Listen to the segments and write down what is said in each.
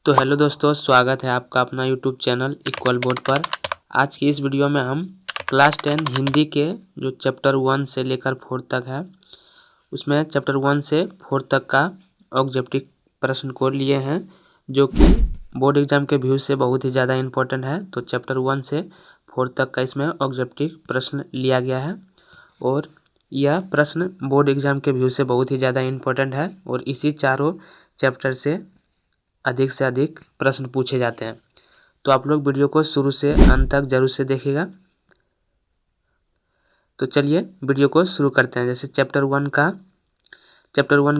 तो हेलो दोस्तों, स्वागत है आपका अपना यूट्यूब चैनल इक्वल बोर्ड पर। आज की इस वीडियो में हम क्लास 10 हिंदी के जो चैप्टर 1 से लेकर 4 तक है, उसमें चैप्टर 1 से 4 तक का ऑब्जेक्टिव प्रश्न को लिए हैं, जो कि बोर्ड एग्जाम के व्यू से बहुत ही ज़्यादा इम्पोर्टेंट है। तो चैप्टर 1 से 4 तक का इसमें ऑब्जेक्टिव प्रश्न लिया गया है और यह प्रश्न बोर्ड एग्जाम के व्यू से बहुत ही ज़्यादा इम्पोर्टेंट है और इसी चारों चैप्टर से अधिक प्रश्न पूछे जाते हैं। तो आप लोग वीडियो को शुरू से अंत तक जरूर से देखिएगा। तो चलिए वीडियो को शुरू करते हैं। जैसे चैप्टर 1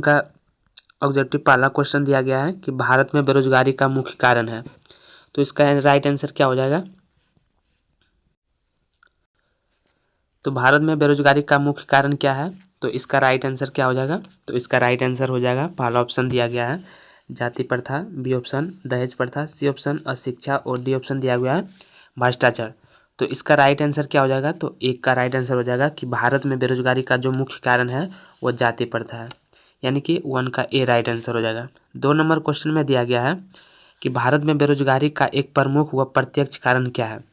का ऑब्जेक्टिव पहला क्वेश्चन दिया गया है कि भारत में बेरोजगारी का मुख्य कारण है। तो इसका राइट आंसर क्या हो जाएगा? तो भारत में बेरोजगारी का मुख्य कारण क्या है? तो इसका राइट आंसर क्या हो जाएगा? तो इसका राइट आंसर हो जाएगा, पहला ऑप्शन दिया गया है जाति प्रथा, बी ऑप्शन दहेज प्रथा, सी ऑप्शन अशिक्षा और डी ऑप्शन दिया गया है भ्रष्टाचार। तो इसका राइट आंसर क्या हो जाएगा? तो एक का राइट आंसर हो जाएगा कि भारत में बेरोजगारी का जो मुख्य कारण है वो जाति प्रथा है, यानी कि 1 का ए राइट आंसर हो जाएगा। 2 नंबर क्वेश्चन में दिया गया है कि भारत में बेरोजगारी का एक प्रमुख व प्रत्यक्ष कारण क्या है।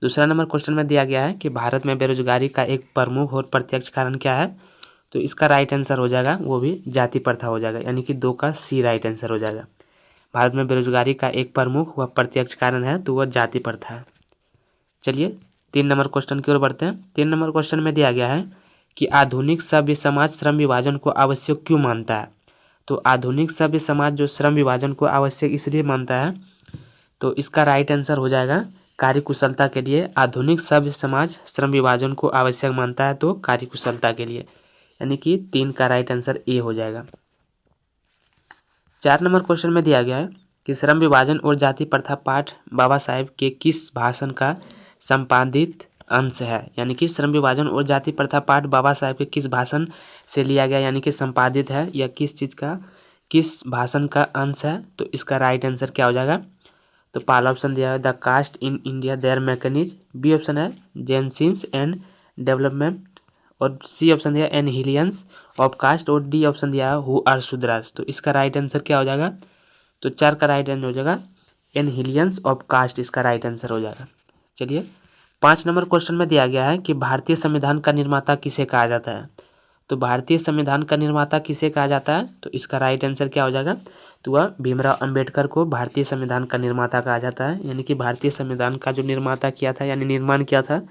दूसरा नंबर क्वेश्चन में दिया गया है कि भारत में बेरोजगारी का एक प्रमुख और प्रत्यक्ष कारण क्या है। तो इसका राइट आंसर हो जाएगा वो भी जाति प्रथा हो जाएगा, यानी कि 2 का सी राइट आंसर हो जाएगा। भारत में बेरोजगारी का एक प्रमुख व प्रत्यक्ष कारण है तो वह जाति प्रथा है। चलिए 3 नंबर क्वेश्चन की ओर बढ़ते हैं। 3 नंबर क्वेश्चन में दिया गया है कि आधुनिक सभ्य समाज श्रम विभाजन को आवश्यक क्यों मानता है। तो आधुनिक सभ्य समाज जो श्रम विभाजन को आवश्यक इसलिए मानता है, तो इसका राइट आंसर हो जाएगा कार्यकुशलता के लिए। आधुनिक सभ्य समाज श्रम विभाजन को आवश्यक मानता है तो कार्यकुशलता के लिए, यानी कि 3 का राइट आंसर ए हो जाएगा। 4 नंबर क्वेश्चन में दिया गया है कि श्रम विभाजन और जाति प्रथा पाठ बाबा साहेब के किस भाषण का संपादित अंश है। यानी कि श्रम विभाजन और जाति प्रथा पाठ बाबा साहेब के किस भाषण से लिया गया, यानी कि संपादित है या किस भाषण का अंश है। तो इसका राइट आंसर क्या हो जाएगा? तो पहला ऑप्शन दिया है the caste in India their mechanism, B option है जेनसिंस एंड डेवलपमेंट, और सी ऑप्शन दिया एनहिलियंस ऑफ कास्ट, और डी ऑप्शन दिया है हु आर शूद्रास। तो इसका राइट आंसर क्या हो जाएगा? तो 4 का राइट आंसर हो जाएगा एनहिलियंस ऑफ कास्ट, इसका राइट आंसर हो जाएगा। चलिए 5 नंबर क्वेश्चन में दिया गया है कि भारतीय संविधान का निर्माता किसे कहा जाता है। तो भारतीय संविधान का निर्माता किसे कहा जाता है? तो इसका राइट आंसर क्या हो जाएगा? तो वह भीमराव अंबेडकर को भारतीय संविधान का निर्माता कहा जाता है, यानी कि भारतीय संविधान का जो निर्माता किया था यानी निर्माण किया था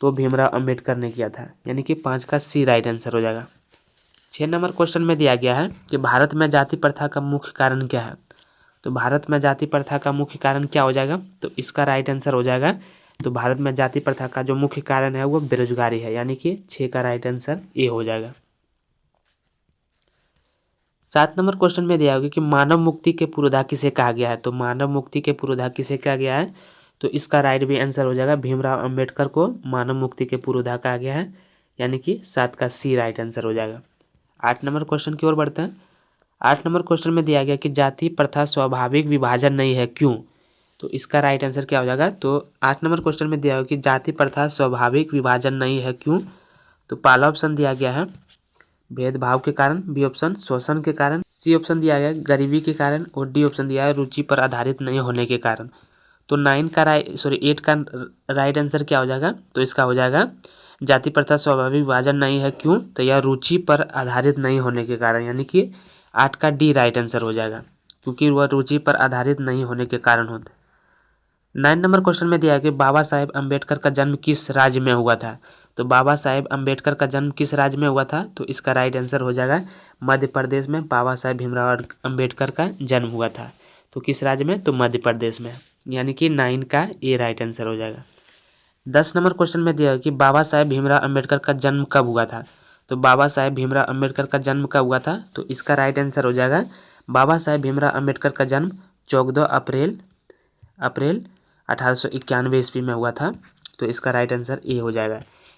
तो भीमराव अंबेडकर ने किया था, यानी कि 5 का सी राइट आंसर हो जाएगा। 6 नंबर क्वेश्चन में दिया गया है कि भारत में जाति प्रथा का मुख्य कारण क्या है। तो भारत में जाति प्रथा का मुख्य कारण क्या हो जाएगा? तो इसका राइट आंसर हो जाएगा, तो भारत में जाति प्रथा का जो मुख्य कारण है वो बेरोजगारी है, यानी कि 6 का राइट आंसर ए हो जाएगा। 7 नंबर क्वेश्चन में दिया होगा कि मानव मुक्ति के पुरोधा किसे कहा गया है। तो मानव मुक्ति के पुरोधा किसे कहा गया है? तो इसका राइट भी आंसर हो जाएगा, भीमराव अंबेडकर को मानव मुक्ति के पुरोधा कहा गया है, यानी कि 7 का सी राइट आंसर हो जाएगा। 8 नंबर क्वेश्चन की ओर बढ़ते हैं। 8 नंबर क्वेश्चन में दिया गया कि जाति प्रथा स्वाभाविक विभाजन नहीं है, क्यों? तो इसका राइट आंसर क्या हो जाएगा? तो 8 नंबर क्वेश्चन में दिया हुआ कि जाति प्रथा स्वाभाविक विभाजन नहीं है, क्यों? तो पहला ऑप्शन दिया गया है भेदभाव के कारण, बी ऑप्शन शोषण के कारण, सी ऑप्शन दिया गया गरीबी के कारण, और डी ऑप्शन दिया है रुचि पर आधारित नहीं होने के कारण। तो 8 का राइट आंसर क्या हो जाएगा? तो इसका हो जाएगा जाति प्रथा स्वाभाविक विभाजन नहीं है, क्यों? तो यह रुचि पर आधारित नहीं होने के कारण, यानी कि 8 का डी राइट आंसर हो जाएगा, क्योंकि वह रुचि पर आधारित नहीं होने के कारण होते। 9 नंबर क्वेश्चन में दिया है कि बाबा साहेब अम्बेडकर का जन्म किस राज्य में हुआ था। तो बाबा साहेब अम्बेडकर का जन्म किस राज्य में हुआ था? तो इसका राइट आंसर हो जाएगा मध्य प्रदेश में बाबा साहेब भीमराव अम्बेडकर का जन्म हुआ था। तो किस राज्य में? तो मध्य प्रदेश में, यानी कि 9 का ए राइट आंसर हो जाएगा। 10 नंबर क्वेश्चन में दिया है कि बाबा साहेब भीमराव अम्बेडकर का जन्म कब हुआ था। तो बाबा साहेब भीमराव अम्बेडकर का जन्म कब हुआ था? तो इसका राइट आंसर हो जाएगा बाबा साहेब भीमराव अम्बेडकर का जन्म 14 अप्रैल 1891 ईस्वी में हुआ था। तो इसका राइट आंसर ए हो जाएगा,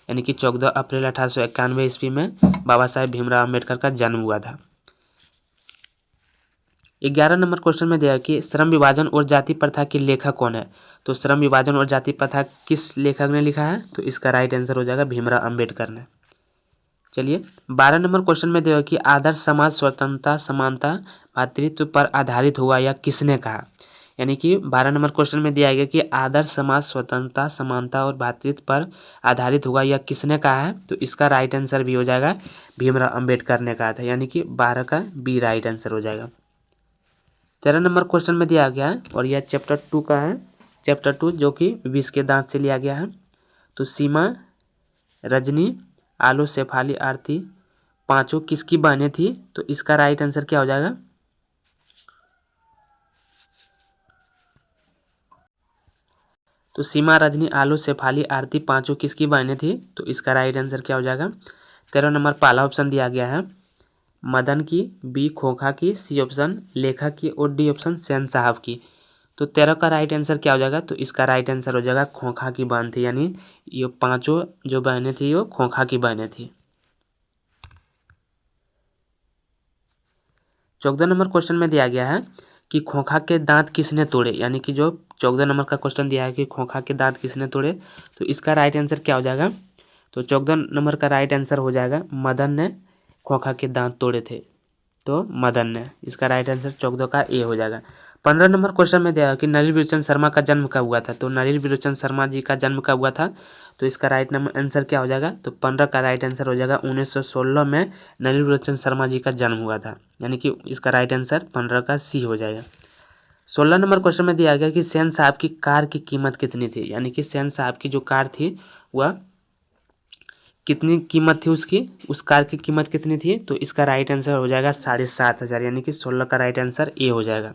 यानी कि 14 अप्रैल 1891 ईस्वी में बाबा साहेब भीमराव अम्बेडकर का जन्म हुआ था। 11 नंबर क्वेश्चन में दिया है कि श्रम विभाजन और जाति प्रथा के लेखक कौन है। तो श्रम विभाजन और जाति प्रथा किस लेखक ने लिखा है? तो इसका राइट आंसर हो जाएगा भीमराव अम्बेडकर ने। चलिए 12 नंबर क्वेश्चन में दिया कि आदर्श समाज स्वतंत्रता समानता भातृत्व पर आधारित हुआ या किसने कहा। यानी कि 12 नंबर क्वेश्चन में दिया गया कि आदर्श समाज स्वतंत्रता समानता और भातृत्व पर आधारित हुआ या किसने कहा है। तो इसका राइट आंसर भी हो जाएगा भीमराव अंबेडकर ने कहा था, यानी कि 12 का बी राइट आंसर हो जाएगा। 13 नंबर क्वेश्चन में दिया गया है और यह चैप्टर 2 का है, चैप्टर 2 जो कि विष के दांत से लिया गया है। तो सीमा, रजनी, आलू, शेफाली, आरती पांचों किसकी बहनें थी। तो इसका राइट आंसर क्या हो जाएगा। तो सीमा, रजनी, आलू, शेफाली, आरती पांचों किसकी बहनें थी। तो इसका राइट आंसर क्या हो जाएगा। 13 नंबर पहला ऑप्शन दिया गया है मदन की, बी खोखा की, सी ऑप्शन लेखा की और डी ऑप्शन सेन साहब की। तो 13 का राइट आंसर क्या हो जाएगा। तो इसका राइट आंसर हो जाएगा खोखा की बहन थी, यानी ये पांचों जो बहनें थी वो खोखा की बहनें थी। 14 नंबर क्वेश्चन में दिया गया है कि खोखा के दांत किसने तोड़े। यानी कि जो 14 नंबर का क्वेश्चन दिया है कि खोखा के दांत किसने तोड़े। तो इसका राइट आंसर क्या हो जाएगा। तो 14 नंबर का राइट आंसर हो जाएगा मदन ने खोखा के दांत तोड़े थे। तो मदन ने, इसका राइट आंसर 14 का ए हो जाएगा। 15 नंबर क्वेश्चन में दिया कि नलिनी विलोचन शर्मा का जन्म कब हुआ था। तो नलिनी विलोचन शर्मा जी का जन्म कब हुआ था। तो इसका राइट आंसर क्या हो जाएगा। तो 15 का राइट आंसर हो जाएगा 1916 में नलिनी विलोचन शर्मा जी का जन्म हुआ था, यानी कि इसका राइट आंसर 15 का सी हो जाएगा। 16 नंबर क्वेश्चन में दिया गया कि सेन साहब की कार की कीमत कितनी थी। यानी कि सेन साहब की जो कार थी वह कितनी कीमत थी उसकी, उस कार की कीमत कितनी थी। तो इसका राइट आंसर हो जाएगा 7,500, यानी कि 16 का राइट आंसर ए हो जाएगा।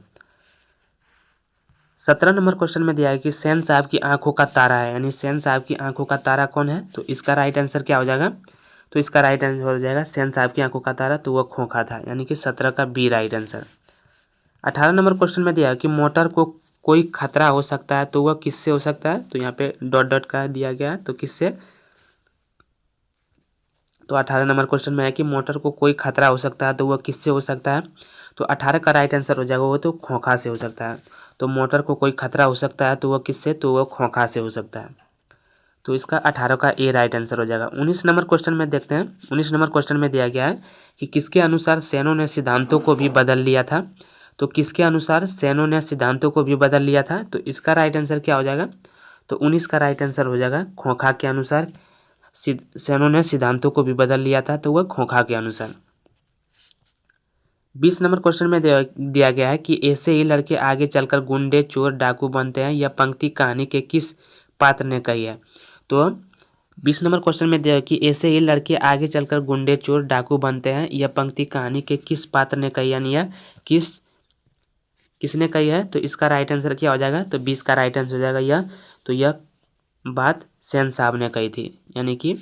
17 नंबर क्वेश्चन में दिया है कि सेन साहब की आंखों का तारा है, यानी सेन साहब की आंखों का तारा कौन है। तो इसका राइट आंसर क्या हो जाएगा। तो इसका राइट आंसर हो जाएगा सेन साहब की आंखों का तारा, तो वह खोखा था, यानी कि 17 का B right answer. 18 number question में दिया है कि मोटर को कोई खतरा हो सकता है तो वह किससे हो सकता है। तो यहाँ पे डॉट डॉट का दिया गया है, तो किससे। तो 18 नंबर क्वेश्चन में है कि मोटर को कोई खतरा हो सकता है तो वह किससे हो सकता है। तो 18 का राइट आंसर हो जाएगा वो तो खोखा से हो सकता है। तो मोटर को कोई खतरा हो सकता है तो वह किससे, तो वह खोखा से हो सकता है। तो इसका 18 का ए राइट आंसर हो जाएगा। 19 नंबर क्वेश्चन में देखते हैं। 19 नंबर क्वेश्चन में दिया गया है कि किसके अनुसार सेनों ने सिद्धांतों को भी बदल लिया था। तो किसके अनुसार सेनों ने सिद्धांतों को भी बदल लिया था। तो इसका राइट आंसर क्या हो जाएगा। तो 19 का राइट आंसर हो जाएगा खोखा के अनुसार सेनों ने सिद्धांतों को भी बदल लिया था, तो वह खोखा के अनुसार। 20 नंबर क्वेश्चन में दिया गया है कि ऐसे ही लड़के आगे चलकर गुंडे चोर डाकू बनते हैं, यह पंक्ति कहानी के किस पात्र ने कही है। तो 20 नंबर क्वेश्चन में दिया है कि ऐसे ही लड़के आगे चलकर गुंडे चोर डाकू बनते हैं, यह पंक्ति कहानी के किस पात्र ने कही, यानी यह किसने कही है। तो इसका राइट आंसर क्या हो जाएगा। तो 20 का राइट आंसर हो जाएगा यह, तो यह बात सेन साहब ने कही थी, यानी कि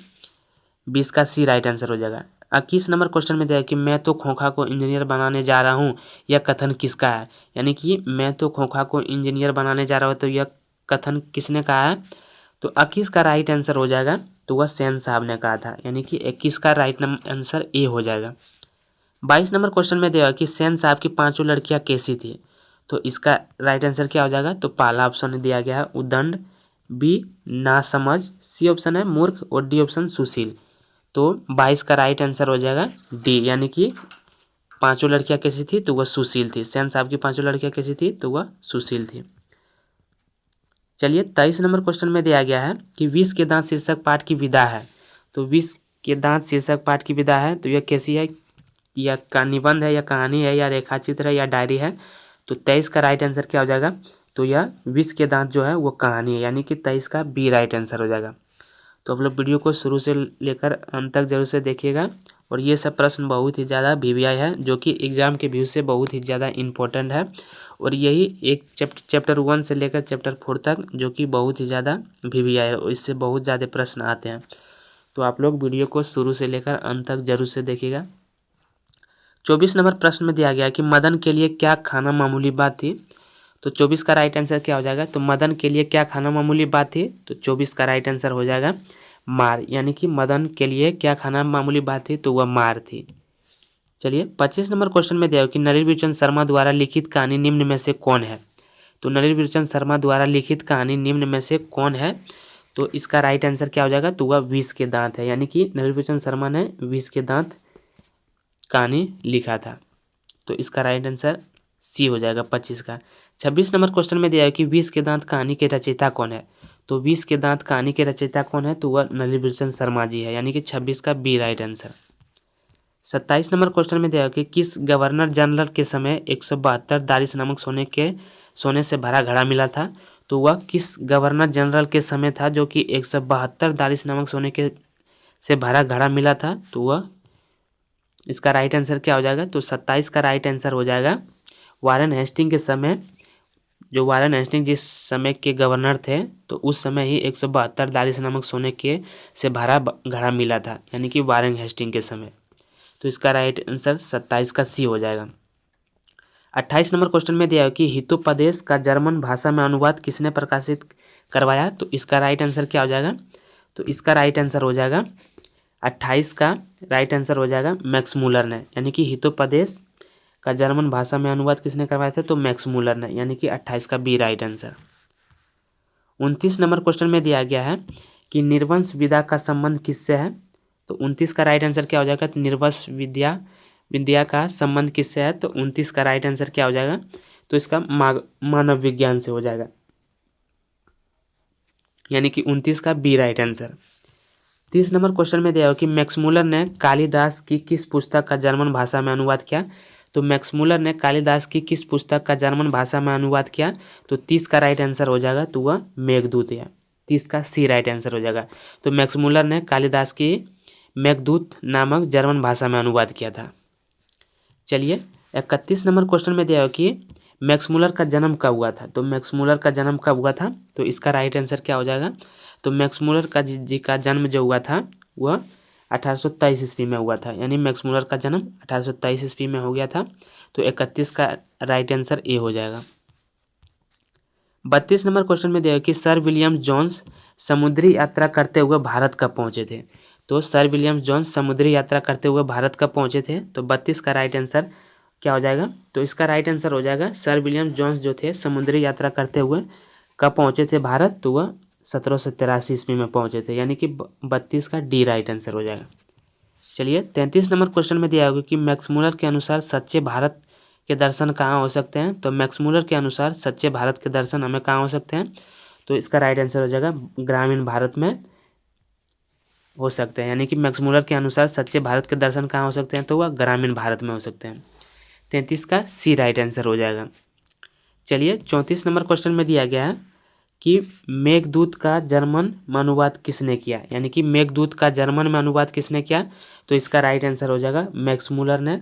20 का सी राइट आंसर हो जाएगा। 21 नंबर क्वेश्चन में दिया कि मैं तो खोखा को इंजीनियर बनाने जा रहा हूँ, यह कथन किसका है। यानी कि मैं तो खोखा को इंजीनियर बनाने जा रहा हूँ, तो यह कथन किसने कहा है। तो 21 का राइट आंसर हो जाएगा, तो वह सेन साहब ने कहा था, यानी कि 21 का राइट आंसर ए हो जाएगा। 22 नंबर क्वेश्चन में दिया कि सेन साहब की पांचों लड़कियां कैसी थी। तो इसका राइट आंसर क्या हो जाएगा। तो पहला ऑप्शन दिया गया है उदंड, बी नासमझ, सी ऑप्शन है मूर्ख और डी ऑप्शन सुशील। तो 22 का राइट आंसर हो जाएगा डी, यानी कि पांचों लड़कियां कैसी थी, तो वह सुशील थी। सेन साहब की पांचों लड़कियां कैसी थी, तो वह सुशील थी। चलिए 23 नंबर क्वेश्चन में दिया गया है कि विष के दांत शीर्षक पाठ की विधा है। तो विष के दांत शीर्षक पाठ की विधा है, तो यह कैसी है, या का निबंध है या कहानी है या रेखाचित्र है या डायरी है। तो 23 का राइट आंसर क्या हो जाएगा। तो यह विष के दांत जो है वो कहानी है, यानी कि 23 का बी राइट आंसर हो जाएगा। तो आप लोग वीडियो को शुरू से लेकर अंत तक जरूर से देखिएगा। और ये सब प्रश्न बहुत ही ज़्यादा VVI है, जो कि एग्जाम के व्यू से बहुत ही ज़्यादा इम्पोर्टेंट है। और यही एक चैप्टर 1 से लेकर चैप्टर 4 तक जो कि बहुत ही ज़्यादा VVI है, और इससे बहुत ज़्यादा प्रश्न आते हैं। तो आप लोग वीडियो को शुरू से लेकर अंत तक जरूर से देखिएगा। 24 नंबर प्रश्न में दिया गया कि मदन के लिए क्या खाना मामूली बात थी। तो 24 का राइट आंसर क्या हो जाएगा। तो मदन के लिए क्या खाना मामूली बात थी। तो 24 का राइट आंसर हो जाएगा मार, यानी कि मदन के लिए क्या खाना मामूली बात थी, तो वह मार थी। चलिए 25 नंबर क्वेश्चन में दिया कि नलिनी विलोचन शर्मा द्वारा लिखित कहानी निम्न में से कौन है। तो नलिनी विलोचन शर्मा द्वारा लिखित कहानी निम्न में से कौन है। तो इसका राइट आंसर क्या हो जाएगा, तो वह 20 के दांत है, यानी कि नलिनी शर्मा ने 20 के दांत कहानी लिखा था। तो इसका राइट आंसर सी हो जाएगा 25 का। 26 नंबर क्वेश्चन में दिया है कि 20 के दांत कहानी के रचयिता कौन है। तो 20 के दांत कहानी के रचयिता कौन है, तो वह नलिनी शर्मा जी है, यानी कि 26 का B right answer. 27 number question में दिया है कि किस गवर्नर जनरल के समय 172 दारिश नामक सोने से भरा घड़ा मिला था। तो वह किस गवर्नर जनरल के समय था जो कि 172 दारिश नामक सोने के से भरा घड़ा मिला था। तो वह इसका राइट आंसर क्या हो जाएगा, तो 27 का राइट आंसर हो जाएगा वारेन हेस्टिंग के समय। जो वारेन हेस्टिंग जिस समय के गवर्नर थे, तो उस समय ही 172 दारिश नामक सोने के से भरा घड़ा मिला था, यानी कि वारेन हेस्टिंग के समय। तो इसका राइट आंसर 27 का सी हो जाएगा। 28 नंबर क्वेश्चन में दिया है कि हितोपदेश का जर्मन भाषा में अनुवाद किसने प्रकाशित करवाया। तो इसका राइट आंसर क्या हो जाएगा, तो इसका राइट आंसर हो जाएगा 28 का राइट आंसर हो जाएगा मैक्स मूलर ने, यानी कि हितोपदेश का जर्मन भाषा में अनुवाद किसने करवाया था, तो मैक्स मूलर ने, यानी कि 28 का B right answer. 29 number question में दिया गया है कि निर्वंश विद्या का संबंध किससे है। तो 29 का राइट आंसर क्या हो जाएगा, तो निर्वंश विद्या का संबंध किससे है। तो 29 का राइट आंसर क्या हो जाएगा, तो इसका मानव विज्ञान से हो जाएगा, यानी कि 29 का B right answer. 30 number question में दिया हो कि मैक्समूलर ने कालिदास की किस पुस्तक का जर्मन भाषा में अनुवाद किया। तो मैक्समूलर ने कालिदास की किस पुस्तक का जर्मन भाषा में अनुवाद किया। तो 30 का राइट आंसर हो जाएगा, तो वह मेघदूत है, 30 का सी राइट आंसर हो जाएगा। तो मैक्समूलर ने कालिदास की मेघदूत नामक जर्मन भाषा में अनुवाद किया था। चलिए 31 नंबर क्वेश्चन में दिया हो कि मैक्समूलर का जन्म कब हुआ था। तो मैक्समूलर का जन्म कब हुआ था, तो इसका राइट आंसर क्या हो जाएगा, तो मैक्समूलर का जी का जन्म जो हुआ था वह 1823 ईस्वी में हुआ था, यानी मैक्समूलर का जन्म 1823 ईस्वी में हो गया था। तो 31 का राइट आंसर ए हो जाएगा। 32 नंबर क्वेश्चन में दिया कि सर विलियम जोन्स समुद्री यात्रा करते हुए भारत कब पहुंचे थे। तो सर विलियम जोन्स समुद्री यात्रा करते हुए भारत कब पहुंचे थे। तो 32 का राइट आंसर क्या हो जाएगा, तो इसका राइट आंसर हो जाएगा सर विलियम जोन्स जो थे समुद्री यात्रा करते हुए कब पहुंचे थे भारत। तो वह 1783 ईस्वी में पहुंचे थे, यानी कि 32 का डी राइट आंसर हो जाएगा। चलिए 33 नंबर क्वेश्चन में दिया होगा कि मैक्समूलर के अनुसार सच्चे भारत के दर्शन कहाँ हो सकते हैं। तो मैक्समूलर के अनुसार सच्चे भारत के दर्शन हमें कहाँ हो सकते हैं। तो इसका राइट आंसर हो जाएगा ग्रामीण भारत में हो सकते हैं, यानी कि मैक्समूलर के अनुसार सच्चे भारत के दर्शन कहाँ हो सकते हैं, तो वह ग्रामीण भारत में हो सकते हैं। 33 का सी राइट आंसर हो जाएगा। चलिए 34 नंबर क्वेश्चन में दिया गया है कि मेघदूत का जर्मन में अनुवाद किसने किया, यानी कि मेघदूत का जर्मन में अनुवाद किसने किया। तो इसका राइट आंसर हो जाएगा मैक्समूलर ने,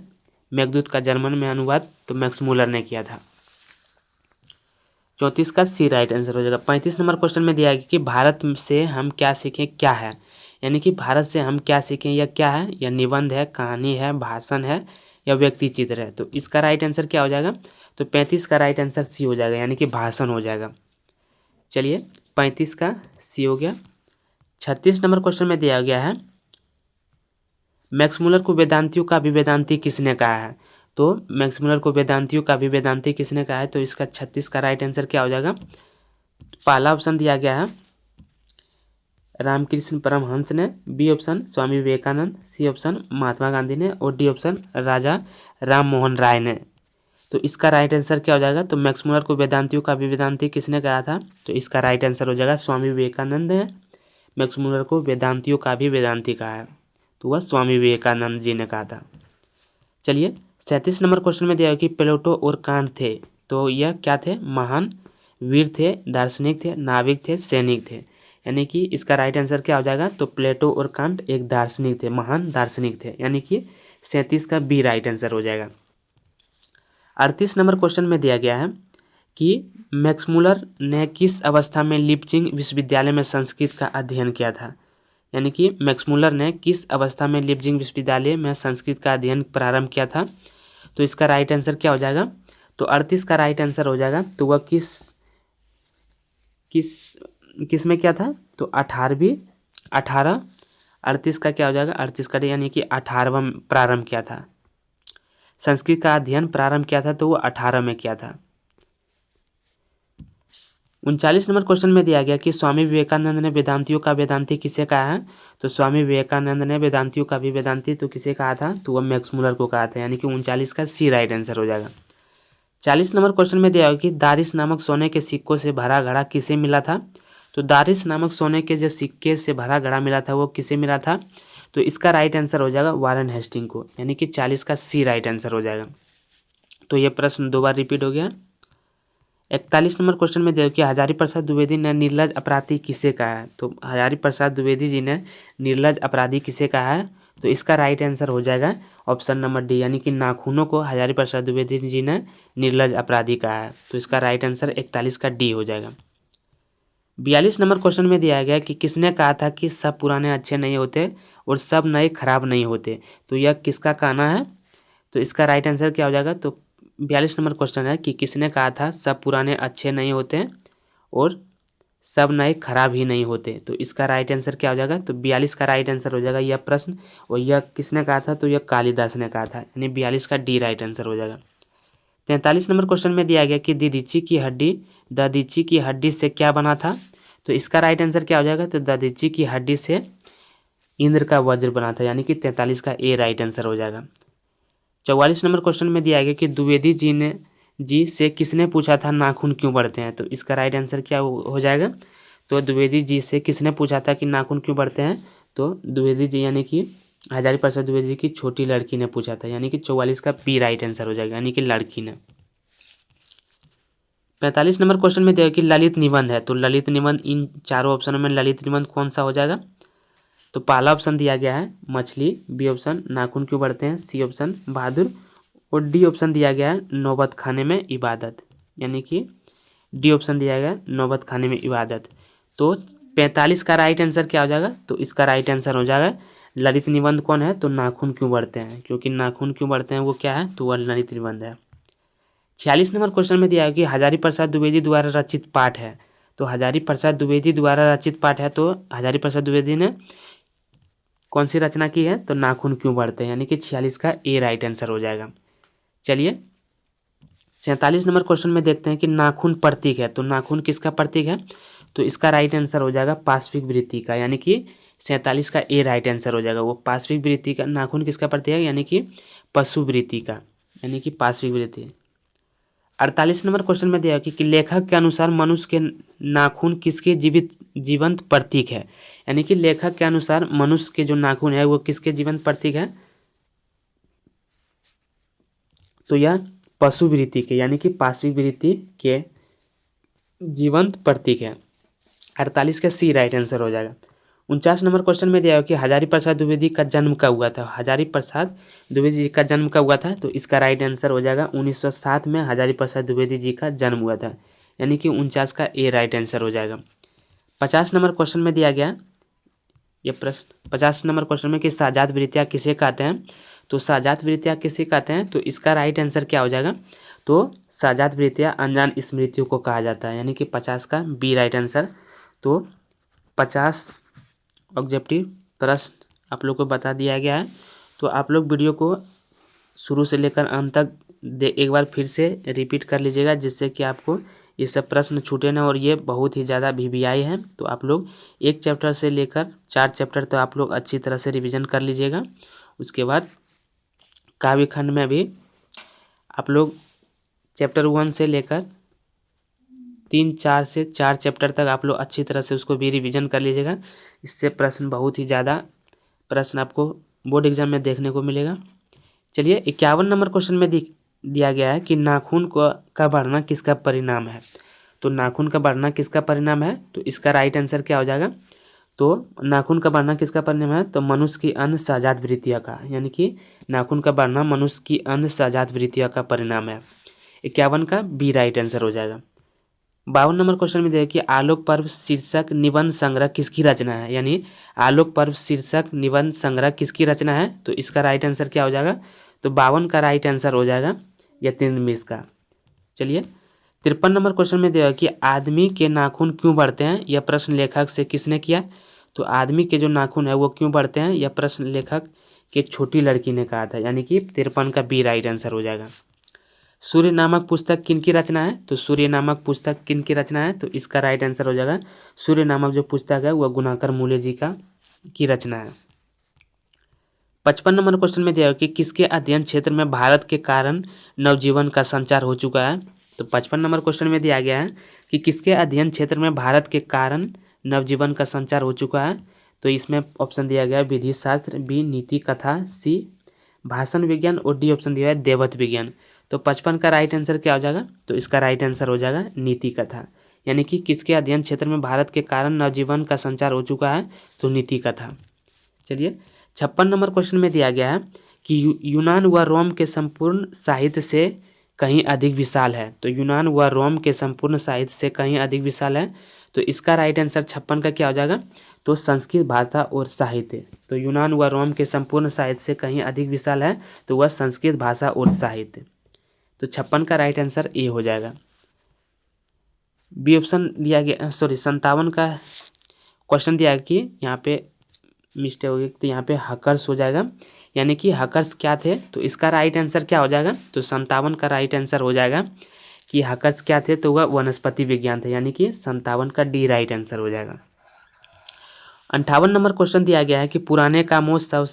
मेघदूत का जर्मन में अनुवाद तो मैक्समूलर ने किया था। 34 का सी राइट आंसर हो जाएगा। 35 नंबर क्वेश्चन में दिया गया कि भारत से हम क्या सीखें क्या है, यानी कि भारत से हम क्या सीखें या क्या है, या निबंध है, कहानी है, भाषण है, या व्यक्ति चित्र है। तो इसका राइट आंसर क्या हो जाएगा, तो 35 का राइट आंसर सी हो जाएगा, यानी कि भाषण हो जाएगा। चलिए 35 का सी हो गया। 36 नंबर क्वेश्चन में दिया गया है मैक्समूलर को वेदांतियों का भी वेदांती किसने कहा है। तो मैक्समूलर को वेदांतियों का भी वेदांती किसने कहा है। तो इसका 36 का राइट आंसर क्या हो जाएगा, पहला ऑप्शन दिया गया है रामकृष्ण परमहंस ने, B option Swami Vivekananda, C option Mahatma Gandhi ने, और डी ऑप्शन राजा राम मोहन राय ने। तो इसका राइट आंसर क्या हो जाएगा, तो मैक्समूलर को वेदांतियों का भी वेदांती किसने कहा था। तो इसका राइट आंसर हो जाएगा स्वामी विवेकानंद ने मैक्समूलर को वेदांतियों का भी वेदांती कहा है, तो वह स्वामी विवेकानंद जी ने कहा था। चलिए 37 नंबर क्वेश्चन में दिया है कि प्लेटो और कांट थे, तो यह क्या थे, महान वीर थे, दार्शनिक थे, नाविक थे, सैनिक थे। यानी कि इसका राइट आंसर क्या हो जाएगा, तो प्लेटो और कांट एक दार्शनिक थे, महान दार्शनिक थे, यानी कि 37 का बी राइट आंसर हो जाएगा। 38 नंबर क्वेश्चन में दिया गया है कि मैक्समूलर ने किस अवस्था में लिपचिंग विश्वविद्यालय में संस्कृत का अध्ययन किया था। यानी कि मैक्समूलर ने किस अवस्था में लिपचिंग विश्वविद्यालय में संस्कृत का अध्ययन प्रारंभ किया था। तो इसका राइट आंसर क्या हो जाएगा, तो 38 का राइट आंसर हो जाएगा, तो वह किस किस किस में क्या था, तो 38 का क्या हो जाएगा, 38 का यानी कि 18वां प्रारंभ किया था, संस्कृत का अध्ययन प्रारंभ किया था, तो वो 18 में किया था। 39 नंबर क्वेश्चन में दिया गया कि स्वामी विवेकानंद ने वेदांतियों का वेदांती किसे कहा है। तो स्वामी विवेकानंद ने वेदांतियों का भी वेदांती तो किसे कहा था, तो वह मैक्स मुलर को कहा था, यानी कि 39 का सी राइट आंसर हो जाएगा। 40 नंबर क्वेश्चन में दिया गया कि दारिस नामक सोने के सिक्कों से भरा घड़ा किसे मिला था। तो दारिस नामक सोने के जो सिक्के से भरा घड़ा मिला था वो किसे मिला था, तो इसका राइट आंसर हो जाएगा वारेन हेस्टिंग को, यानी कि 40 का सी राइट आंसर हो जाएगा। तो ये प्रश्न 2 बार रिपीट हो गया। 41 नंबर क्वेश्चन में दिया कि हजारी प्रसाद द्विवेदी ने निर्लज अपराधी किसे कहा है। तो हजारी प्रसाद द्विवेदी जी ने निर्लज अपराधी किसे कहा है, तो इसका राइट आंसर हो जाएगा ऑप्शन नंबर डी, यानी कि नाखूनों को हजारी प्रसाद द्विवेदी जी ने निर्लज अपराधी कहा है। तो इसका राइट आंसर 41 का डी हो जाएगा। 42 नंबर क्वेश्चन में दिया गया कि किसने कहा था कि सब पुराने अच्छे नहीं होते और सब नए खराब नहीं होते। तो यह किसका कहना है, तो इसका राइट आंसर क्या हो जाएगा। तो 42 नंबर क्वेश्चन है कि किसने कहा था सब पुराने अच्छे नहीं होते और सब नए खराब ही नहीं होते। तो इसका राइट आंसर क्या हो जाएगा, तो 42 का राइट आंसर हो जाएगा यह प्रश्न। और यह किसने कहा था, तो यह कालिदास ने कहा था, यानी 42 का डी राइट आंसर हो जाएगा। 43 नंबर क्वेश्चन में दिया गया कि दधीची की हड्डी से क्या बना था। तो इसका राइट आंसर क्या हो जाएगा, तो दधीची की हड्डी से इंद्र का वज्र बना था, यानी कि 43 का ए राइट आंसर हो जाएगा। 44 नंबर क्वेश्चन में दिया गया कि द्विवेदी जी से किसने पूछा था नाखून क्यों बढ़ते हैं। तो इसका राइट आंसर क्या हो जाएगा, तो द्विवेदी जी से किसने पूछा था कि नाखून क्यों बढ़ते हैं। तो द्विवेदी जी यानी कि हजारी प्रसाद द्विवेदी जी की छोटी लड़की ने पूछा था, यानी कि 44 का बी राइट आंसर हो जाएगा, यानी कि लड़की ने। 45 नंबर क्वेश्चन में दिया कि ललित निबंध है। तो ललित निबंध इन चारों ऑप्शनों में ललित निबंध कौन सा हो जाएगा। तो पहला ऑप्शन दिया गया है मछली, बी ऑप्शन नाखून क्यों बढ़ते हैं, सी ऑप्शन बहादुर और डी ऑप्शन दिया गया है नौबत खाने में इबादत, यानी कि डी ऑप्शन दिया गया नौबत खाने में इबादत। तो 45 का राइट आंसर क्या हो जाएगा, तो इसका राइट आंसर हो जाएगा ललित निबंध कौन है, तो नाखून क्यों बढ़ते हैं, क्योंकि नाखून क्यों बढ़ते हैं वो क्या है, तो वह ललित निबंध है। 46 नंबर क्वेश्चन में दिया है कि हजारी प्रसाद द्विवेदी द्वारा रचित पाठ है। तो हजारी प्रसाद द्विवेदी द्वारा रचित पाठ है, तो हजारी प्रसाद द्विवेदी ने कौन सी रचना की है, तो नाखून क्यों बढ़ते हैं, यानी कि 46 का ए राइट आंसर हो जाएगा। चलिए 47 नंबर क्वेश्चन में देखते हैं कि नाखून प्रतीक है। तो नाखून किसका प्रतीक है, तो इसका राइट आंसर हो जाएगा पाश्विक वृत्ति का, यानी कि 47 का ए राइट आंसर हो जाएगा। वो पाश्विक वृत्ति का नाखून किसका प्रतीक है, यानी कि पशु वृत्ति का, यानी कि पाश्विक वृत्ति। 48 नंबर क्वेश्चन में दिया कि लेखक के अनुसार मनुष्य के नाखून किसके जीवंत प्रतीक है, यानी कि लेखक के अनुसार मनुष्य के जो नाखून है वो किसके जीवंत प्रतीक है, तो यह पशु वृत्ति के, यानी कि पाश्विक वृत्ति के जीवंत प्रतीक है। 48 का सी राइट आंसर हो जाएगा। 49 नंबर क्वेश्चन में दिया कि हजारी प्रसाद द्विवेदी का जन्म कब हुआ था। हजारी प्रसाद द्विवेदी जी का जन्म कब हुआ था, तो इसका राइट आंसर हो जाएगा 1907 में हजारी प्रसाद द्विवेदी जी का जन्म हुआ था, यानी कि 49 का ए राइट आंसर हो जाएगा। 50 नंबर क्वेश्चन में दिया गया ये प्रश्न 50 नंबर क्वेश्चन में कि साजात वृत्तियाँ किसे कहते हैं। तो साजात वृत्तियाँ किसे कहते हैं, तो इसका राइट आंसर क्या हो जाएगा, तो साजात वृत्तियाँ अनजान स्मृतियों को कहा जाता है, यानी कि 50 का बी राइट आंसर। तो 50 ऑब्जेक्टिव प्रश्न आप लोग को बता दिया गया है। तो आप लोग वीडियो को शुरू से लेकर अंत तक एक बार फिर से रिपीट कर लीजिएगा, जिससे कि आपको ये सब प्रश्न छूटे ना, और ये बहुत ही ज़्यादा VVI है। तो आप लोग एक चैप्टर से लेकर 4 चैप्टर तो आप लोग अच्छी तरह से रिवीजन कर लीजिएगा। उसके बाद काव्य खंड में भी आप लोग चैप्टर 1 से लेकर 3-4 से 4 चैप्टर तक आप लोग अच्छी तरह से उसको भी रिवीजन कर लीजिएगा। इससे प्रश्न बहुत ही ज़्यादा प्रश्न आपको बोर्ड एग्जाम में देखने को मिलेगा। चलिए 51 नंबर क्वेश्चन में दिया गया है कि नाखून का बढ़ना किसका परिणाम है। तो नाखून का बढ़ना किसका परिणाम है, तो इसका राइट आंसर क्या हो जाएगा, तो नाखून का बढ़ना किसका परिणाम है, तो मनुष्य की अन्य सहजात वृत्तियों का, यानी कि नाखून का बढ़ना मनुष्य की अन्य सहजात वृत्तियों का परिणाम है। 51 का बी राइट आंसर हो जाएगा। 52 नंबर क्वेश्चन में देखिए आलोक पर्व शीर्षक निबंध संग्रह किसकी रचना है, यानी आलोक पर्व शीर्षक निबंध संग्रह किसकी रचना है। तो इसका राइट आंसर क्या हो जाएगा, तो 52 का राइट आंसर हो जाएगा यतीन्द्र मिश्र का। चलिए 53 नंबर क्वेश्चन में दिया कि आदमी के नाखून क्यों बढ़ते हैं, यह प्रश्न लेखक से किसने किया। तो आदमी के जो नाखून है वो क्यों बढ़ते हैं, यह प्रश्न लेखक के छोटी लड़की ने कहा था, यानी कि 53 का बी राइट आंसर हो जाएगा। सूर्य नामक पुस्तक किन की रचना है? तो सूर्य नामक पुस्तक किन की रचना है? तो इसका राइट आंसर हो जाएगा सूर्य नामक जो पुस्तक है वह गुणाकर मूल्य जी की रचना है। 55 नंबर क्वेश्चन में दिया है कि किसके अध्ययन क्षेत्र में भारत के कारण नवजीवन का संचार हो चुका है? तो 55 नंबर क्वेश्चन में दिया गया है कि किसके अध्ययन क्षेत्र में भारत के कारण नवजीवन का संचार हो चुका है? तो इसमें ऑप्शन दिया गया है विधि शास्त्र, बी नीति कथा, सी भाषण विज्ञान और डी ऑप्शन दिया है देवत्व विज्ञान। तो 55 का राइट आंसर क्या हो जाएगा? तो इसका राइट आंसर हो जाएगा नीति कथा, यानी कि किसके अध्ययन क्षेत्र में भारत के कारण नवजीवन का संचार हो चुका है? तो नीति कथा। चलिए 56 नंबर क्वेश्चन में दिया गया है कि यूनान व रोम के संपूर्ण साहित्य से कहीं अधिक विशाल है। तो यूनान व रोम के संपूर्ण साहित्य से कहीं अधिक विशाल है। तो इसका राइट आंसर 56 का क्या हो जाएगा? तो संस्कृत भाषा और साहित्य। तो यूनान व रोम के संपूर्ण साहित्य से कहीं अधिक विशाल है तो वह संस्कृत भाषा और साहित्य। तो 56 का राइट आंसर ए हो जाएगा। बी ऑप्शन दिया गया, 57 का क्वेश्चन दिया कि यहाँ पे मिस्टेक हो गई, तो यहाँ पे हकर्स हो जाएगा, यानी कि हकर्स क्या थे? तो इसका राइट आंसर क्या हो जाएगा? तो 57 का राइट आंसर हो जाएगा कि हकर्स क्या थे? तो वह वनस्पति विज्ञान थे, यानी कि 57 का डी राइट आंसर हो जाएगा। 58 नंबर क्वेश्चन दिया गया है कि पुराने कामों सब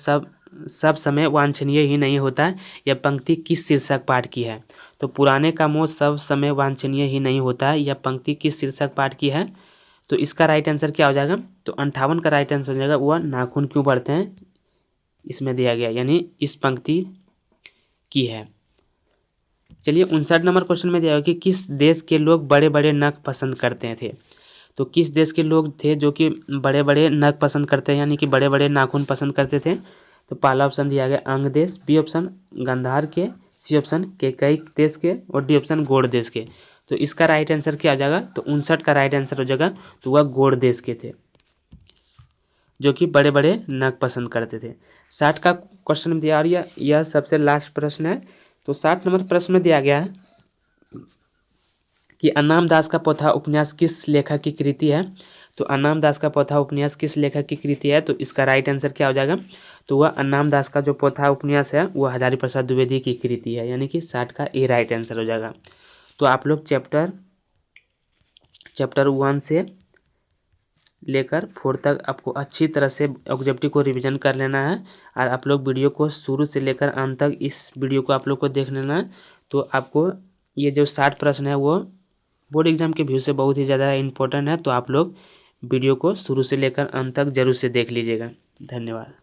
समय वांछनीय ही नहीं होता है, यह पंक्ति किस शीर्षक पाठ की है? तो पुराने कामों सब समय वांछनीय ही नहीं होता है, यह पंक्ति किस शीर्षक पाठ की है? तो इसका राइट आंसर क्या हो जाएगा? तो 58 का राइट आंसर हो जाएगा वह नाखून क्यों बढ़ते हैं, इसमें दिया गया, यानी इस पंक्ति की है। चलिए 59 नंबर क्वेश्चन में दिया गया कि किस देश के लोग बड़े बड़े नख पसंद करते थे? तो किस देश के लोग थे जो कि बड़े बड़े नख पसंद करते हैं, यानी कि बड़े बड़े नाखून पसंद करते थे? तो पहला ऑप्शन दिया गया अंग देश, बी ऑप्शन गंधार के, सी ऑप्शन केकई देश के और डी ऑप्शन गोड़ देश के। तो इसका राइट आंसर क्या हो जाएगा? तो 59 का राइट आंसर हो जाएगा तो वह गोड़ देश के थे जो कि बड़े बड़े नख पसंद करते थे। 60 का क्वेश्चन दिया और यह सबसे लास्ट प्रश्न है। तो 60 नंबर प्रश्न में दिया गया है कि अन्नाम दास का पोथा उपन्यास किस लेखक की कृति है? तो अन्नाम दास का पोथा उपन्यास किस लेखक की कृति है? तो इसका राइट आंसर क्या हो जाएगा? तो वह अन्नाम दास का जो पोथा उपन्यास है वह हजारी प्रसाद द्विवेदी की कृति है, यानी कि 60 का ए राइट आंसर हो जाएगा। तो आप लोग चैप्टर 1 से लेकर 4 तक आपको अच्छी तरह से ऑब्जेक्टिव को रिवीजन कर लेना है और आप लोग वीडियो को शुरू से लेकर अंत तक इस वीडियो को आप लोग को देख लेना है। तो आपको ये जो 60 प्रश्न है वो बोर्ड एग्जाम के व्यू से बहुत ही ज़्यादा इम्पोर्टेंट है, तो आप लोग वीडियो को शुरू से लेकर अंत तक जरूर से देख लीजिएगा। धन्यवाद।